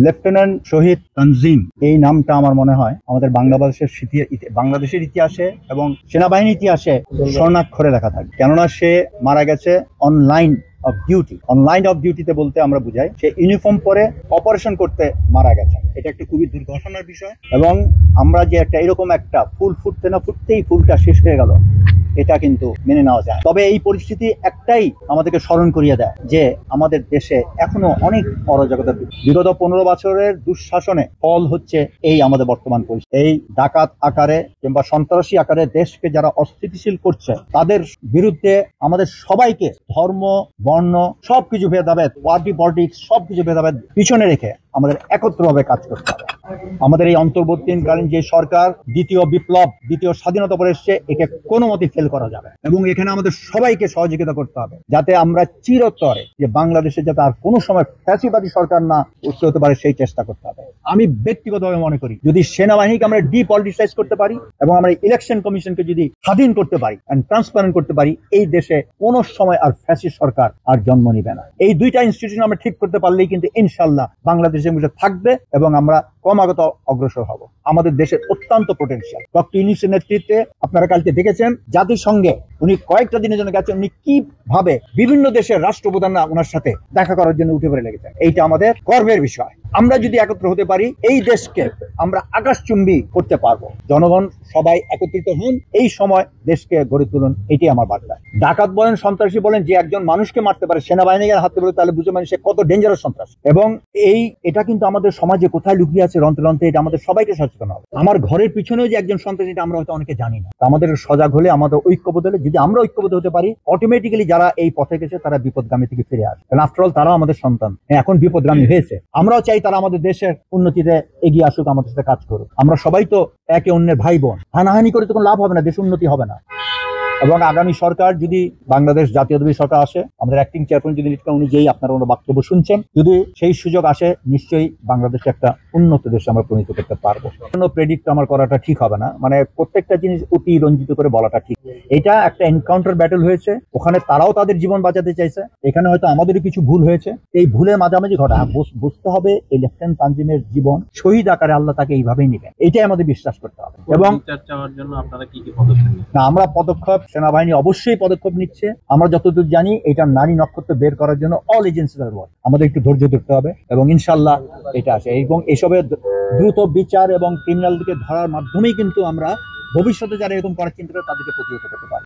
Lieutenant শহীদ তানজিম এই নামটা আমার মনে হয় আমাদের বাংলাদেশের ইতিহাসে এবং সেনাবাহিনীর ইতিহাসে স্বর্ণাক্ষরে লেখা থাকে, কেননা সে মারা গেছে online of duty. Online of ডিউটিতে বলতে আমরা বুঝাই সে ইউনিফর্ম পরে অপারেশন করতে মারা গেছে। এটা একটা খুবই দুর্ঘটনার বিষয় এবং আমরা যে এরকম একটা ফুল ফুটতে না ফুটতেই ফুলটা শেষ হয়ে গেল, এটা কিন্তু মেনে নেওয়া যায়। তবে এই পরিস্থিতি একটাই আমাদেরকে স্মরণ করিয়ে দেয় যে আমাদের দেশে এখনো অনেক অরাজকতা, বিগত 15 বছরের দুঃশাসনে ফল হচ্ছে এই আমাদের বর্তমান পরিস্থিতি। এই ডাকাত আকারে কিংবা সন্ত্রাসী আকারে দেশকে যারা অস্থিতিশীল করছে তাদের বিরুদ্ধে আমাদের সবাইকে ধর্ম, বর্ণ সবকিছু ভেদাভেদ, পার্টি পলিটিক্স সবকিছু ভেদাভেদ পিছনে রেখে আমাদের একত্রভাবে কাজ করতে হবে। আমাদের এই অন্তর্বর্তীকালীন যে সরকার দ্বিতীয় বিপ্লব, দ্বিতীয় স্বাধীনতা পরে এসছে, একে কোনো মতে ফেল করা যাবে এবং এখানে আমাদের সবাইকে সহযোগিতা করতে হবে যাতে আমরা চিরতরে যে বাংলাদেশে যাতে আর কোনো সময় ফ্যাসিবাদী সরকার না উঠতে হতে পারে সেই চেষ্টা করতে হবে। আমি ব্যক্তিগতভাবে মনে করি যদি সেনাবাহিনীকে আমরা ডিপলিটিসাইজ করতে পারি এবং আমরা ইলেকশন কমিশনকে যদি স্বাধীন করতে পারি এন্ড ট্রান্সপারেন্ট করতে পারি, এই দেশে কোনো সময় আর ফ্যাসিস্ট সরকার আর জন্ম নিবে না। এই দুইটা ইনস্টিটিউশন আমরা ঠিক করতে পারলেই কিন্তু ইনশাল্লাহ বাংলাদেশের মধ্যে থাকবে এবং আমরা ক্রমাগত অগ্রসর হব। আমাদের দেশের অত্যন্ত পোটেনশিয়াল। ডক্টর ইউনূসের নেতৃত্বে আপনারা কালকে দেখেছেন জাতিসংঘে উনি কয়েকটা দিনের জন্য গেছেন, উনি কিভাবে বিভিন্ন দেশের রাষ্ট্রপ্রধানরা ওনার সাথে দেখা করার জন্য উঠে পড়ে লেগেছেন। এইটা আমাদের গর্বের বিষয়। আমরা যদি একত্র হতে পারি এই দেশকে আমরা আকাশচুম্বী করতে পারবো। জনগণ সবাই একত্রিত হন, এই সময় দেশকে গড়ে তুলুন, এটাই আমার বার্তা। ডাকাত বলেন, সন্ত্রাসী বলেন, যে একজন মানুষকে মারতে পারে সেনাবাহিনীকে হাতে বলে, তাহলে বুঝে মানে সে কত ডেঞ্জারাস সন্ত্রাস। এবং এটা কিন্তু আমাদের সমাজে কোথায় লুকিয়ে আছে রন্ধ্রে রন্ধ্রে, এটা আমাদের সবাইকে সচেতন হবে। আমার ঘরের পিছনেও যে একজন সন্ত্রাসী, এটা আমরা হয়তো অনেকে জানি না। আমাদের সজাগ হলে, আমাদের ঐক্যবদ্ধ হলে, যদি আমরা ঐক্যবদ্ধ হতে পারি, অটোমেটিক্যালি যারা এই পথে গেছে তারা বিপদগামী থেকে ফিরে আসে। কারণ আফটার অল তারাও আমাদের সন্তান, এখন বিপদগামী হয়েছে। আমরাও চাই তারা আমাদের দেশের উন্নতিতে এগিয়ে আসুক, আমাদের সাথে কাজ করুক। আমরা সবাই তো একে অন্যের ভাই বোন, হানাহানি করে তো কোনো লাভ হবে না, দেশ উন্নতি হবে না। এবং আগামী সরকার যদি বাংলাদেশ জাতীয়তাবাদী সরকার আসে, আমাদের অ্যাক্টিং চেয়ারম্যান যদি উনি যেই আপনারা ওনার বক্তব্য শুনছেন, যদি সেই সুযোগ আসে, নিশ্চয়ই বাংলাদেশে একটা উন্নত দেশে আমরা পরিণত করতে পারবো। কোনো প্রেডিক্ট আমার করাটা ঠিক হবে না, মানে প্রত্যেকটা জিনিস অতি রঞ্জিত করে বলাটা ঠিক। এটা একটা এনকাউন্টার ব্যাটল হয়েছে, ওখানে তারাও তাদের জীবন বাঁচাতে চাইছে, এখানে হয়তো আমাদেরও কিছু ভুল হয়েছে। এই ভুলের মাঝামাঝি ঘটা বুঝতে হবে এই লেফটেন্যান্ট তানজিমের জীবন শহীদ আকারে আল্লাহ তাকে এইভাবেই নেবেন, এইটাই আমাদের বিশ্বাস করতে হবে। এবং আমরা পদক্ষেপ, সেনাবাহিনী অবশ্যই পদক্ষেপ নিচ্ছে। আমরা যতদূর জানি এটা নারী নক্ষত্র বের করার জন্য অল এজেন্সিজ আমাদের একটু ধৈর্য ধরতে হবে এবং ইনশাল্লাহ এটা আসে। এবং এসবের দ্রুত বিচার এবং ক্রিমিনালকে ধরার মাধ্যমেই কিন্তু আমরা ভবিষ্যতে যারা এরকম করার চিন্তা করে তাদেরকে প্রতিহত করতে পারি।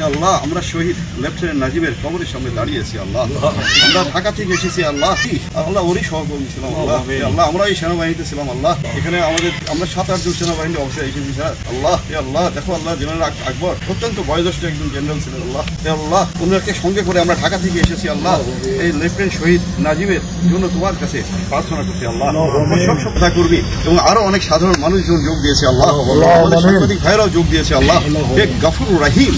আল্লাহ, আমরা শহীদ লেফটেন্যান্ট নাজিমের কবরের সামনে দাঁড়িয়েছি। আল্লাহ, আমরা ঢাকা থেকে এসেছি। আল্লাহ, ওরই সহকর্মী ছিলাম। আল্লাহ, আমরা এই সেনাবাহিনীতে ছিলাম। আল্লাহ, এখানে আমরা 7-8 জন সেনাবাহিনী অবশ্যই এসেছি স্যার। আল্লাহ, দেখো আল্লাহ, জেনারেল আকবর অত্যন্ত বয়োজ্যেষ্ঠ একজন জেনারেল ছিলেন। আল্লাহ, ওনাকে সঙ্গে করে আমরা ঢাকা থেকে এসেছি। আল্লাহ, এই লেফটেন্যান্ট শহীদ নাজিমের জন্য তোমার কাছে প্রার্থনা করছি। আল্লাহ, সব কথা করবি এবং আরো অনেক সাধারণ মানুষজন যোগ দিয়েছে। আল্লাহ, আমাদের সাংবাদিক ভাইরাও যোগ দিয়েছে। আল্লাহ, হে গফুর রাহিম,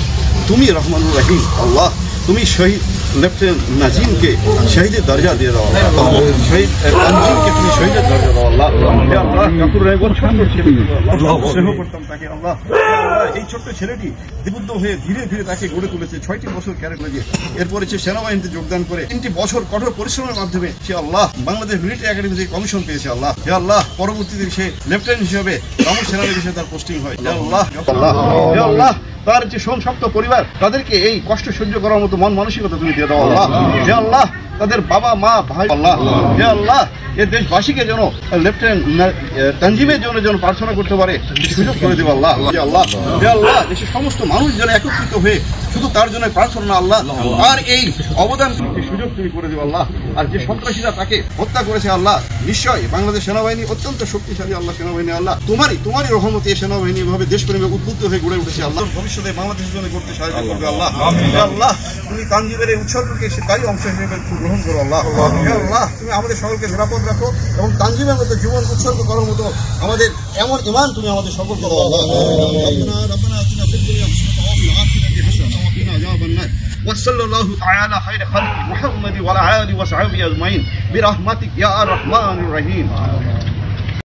তুমি রহমানুর রহিম। আল্লাহ, তুমি শহীদ লেফটেন্যান্ট নাজিমকে শহীদের দরজা দিয়ে দাও। শহীদ তানজিমকে তুমি শহীদের দরজা দাও। আল্লাহ, স্নেহ করতাম তাকে। আল্লাহ, এই ছোট্ট ছেলেটি দিবুদ্ধ হয়ে ধীরে ধীরে তাকে গড়ে তুলেছে। 6টি বছর ক্যারেট লাগে, এরপরে সে সেনাবাহিনীতে যোগদান করে 3টি বছর কঠোর পরিশ্রমের মাধ্যমে সে আল্লাহ বাংলাদেশ মিলিটারি একাডেমি থেকে কমিশন পেয়েছে। আল্লাহ, হে আল্লাহ, পরবর্তীতে সে লেফটেন্যান্ট হিসেবে রামু সেনাবাহিনী হিসেবে তার পোস্টিং হয়। হে আল্লাহ, তার যে সংশপ্ত পরিবার, তাদেরকে এই কষ্ট সহ্য করার মতো মন মানসিকতা তুমি দিয়ে দাও। আল্লাহ, হে আল্লাহ, তাদের বাবা মা ভাই, আল্লাহ, হে আল্লাহ, এ দেশবাসীকে যেন লেফটেন্যান্ট তানজিমের জন্য যেন প্রার্থনা করতে পারে সুযোগ করে দেবো। আল্লাহ, হে আল্লাহ, দেশের সমস্ত মানুষ যেন একত্রিত হয়ে শুধু তার জন্য প্রার্থনা। আল্লাহ, আর এই অবদান সুযোগ তুমি করে দেবো। আল্লাহ, আর যে সন্ত্রাসীরা তাকে হত্যা করেছে, আল্লাহ, নিশ্চয়ই বাংলাদেশ সেনাবাহিনী অত্যন্ত শক্তিশালী। আল্লাহ, সেনাবাহিনী আল্লাহ তোমারই রহমতে এই সেনাবাহিনী এভাবে দেশপ্রেমে উদ্বুদ্ধ হয়ে গড়ে উঠেছে। আল্লাহ, ভবিষ্যতে বাংলাদেশের জন্য করতে সাহায্য করবে। আল্লাহ, আল্লাহ, তুমি তানজিমের এই উৎসর্গকে তারই অংশ হিসেবে গ্রহণ করো। আল্লাহ, আল্লাহ, তুমি আমাদের সকলকে নিরাপদ রাখো এবং তানজিমের মতো জীবন উৎসর্গ করার মতো আমাদের এমন ঈমান তুমি আমাদের সকলকে দাও। আল্লাহ, রব্বানা আতিনা ফিদ দুনিয়া হাসানাতাও ওয়া ফিল আখিরাতি হাসানাতাও ওয়া কিনা আযাবান নার। وصلى الله تعالى خير خلق محمد وعلى آله وصحبه أجمعين برحمتك يا الرحمن الرحيم.